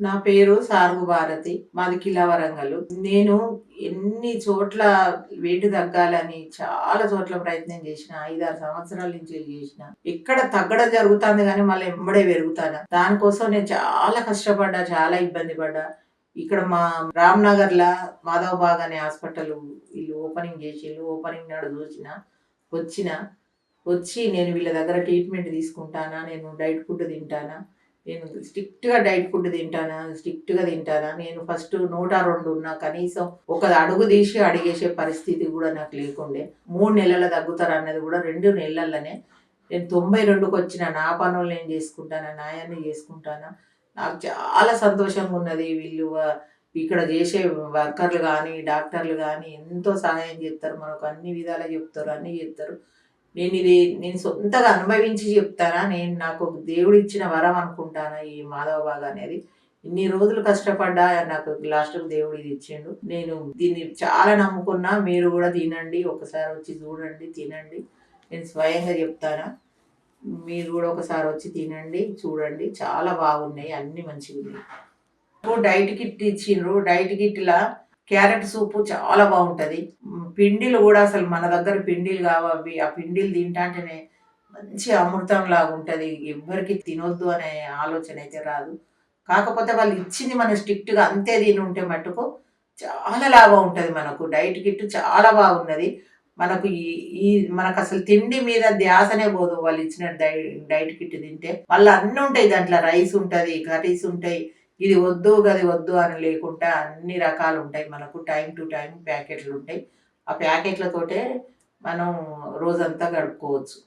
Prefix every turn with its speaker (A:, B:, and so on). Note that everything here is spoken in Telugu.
A: నా పేరు సార్గు భారతి. మాది కిలా వరంగల్. నేను ఎన్ని చోట్ల వెయిట్ తగ్గాలని చాలా చోట్ల ప్రయత్నం చేసిన. 5, 6 సంవత్సరాల నుంచి చేసిన. ఎక్కడ తగ్గడం జరుగుతుంది గానీ మళ్ళీ ఎంబడే పెరుగుతాను. దానికోసం నేను చాలా కష్టపడ్డా, చాలా ఇబ్బంది పడ్డా. ఇక్కడ మా రామ్‌నగర్‌ల మాధవ్ బాగ్ అనే హాస్పిటల్ వీళ్ళు ఓపెనింగ్ చేసిర్రు. ఓపెనింగ్ నాడు వచ్చిన. వచ్చి నేను వీళ్ళ దగ్గర ట్రీట్మెంట్ తీసుకుంటానా, నేను డైట్ ఫుడ్ తింటానా, నేను స్ట్రిక్ట్‌గా డైట్ ఫుడ్ తింటానా, స్ట్రిక్ట్‌గా తింటానా, నేను ఫస్ట్ 102 ఉన్నా. కనీసం ఒక అడుగు తీసి అడిగేసే పరిస్థితి కూడా నాకు లేకుండే. 3 నెలల తగ్గుతారన్నది కూడా 2 నెలల్లోనే నేను 92కొచ్చిన. నా పనులు నేను చేసుకుంటానా, నాయన్ని చేసుకుంటానా. నాకు చాలా సంతోషంగా ఉన్నది. వీళ్ళు ఇక్కడ చేసే వర్కర్లు గానీ, డాక్టర్లు గానీ ఎంతో సహాయం చేస్తారు. మనకు అన్ని విధాలా చెప్తారు, అన్నీ చేస్తారు. నేను సొంతగా అనుభవించి చెప్తానా, నేను నాకు దేవుడిచ్చిన వరం అనుకుంటానా ఈ మాధవ బాగ్ అనేది. ఇన్ని రోజులు కష్టపడ్డా నాకు లాస్ట్‌కి దేవుడు ఇది ఇచ్చిండు. నేను దీన్ని చాలా నమ్ముకున్నా. మీరు కూడా తినండి. ఒకసారి వచ్చి చూడండి, తినండి. నేను స్వయంగా చెప్తానా. మీరు కూడా ఒకసారి వచ్చి తినండి, చూడండి. చాలా బాగున్నాయి. అన్నీ మంచిగున్నాయి. డైట్ కిట్ ఇచ్చిండ్రు. డైట్ కిట్‌ల క్యారెట్ సూపు చాలా బావుంటది. పిండిలు గూడా అసలు మన దగ్గర పిండిలు కావవి. ఆ పిండిలు తింటాంటేనే మంచి అమృతంలాగుంటది. ఎవ్వరికీ తినొద్దు అనే ఆలోచన అయితే రాదు. కాకపోతే వాళ్ళు ఇచ్చింది మనం స్ట్రిక్ట్‌గా అంతే తినుంటే మట్టుకు చాలా లాభం ఉంటది మనకు. డైట్ కిట్ చాలా బాగున్నది. మనకు ఈ ఈ మనకసలు తిండి మీద ధ్యాసనే పోదు వాళ్ళిచ్చిన డైట్ కిట్ తింటే. మళ్ళా అన్నుంటాయి దాంట్లో. రైస్ ఉంటది, కర్రీస్ ఉంటాయి. ఇది వద్దు, గది వద్దు అని లేకుండా అన్ని రకాలుంటాయి మనకు. టైమ్ టు టైమ్ ప్యాకెట్లుంటాయి. ఆ ప్యాకెట్లతోటే మనం రోజంతా గడుపుకోవచ్చు.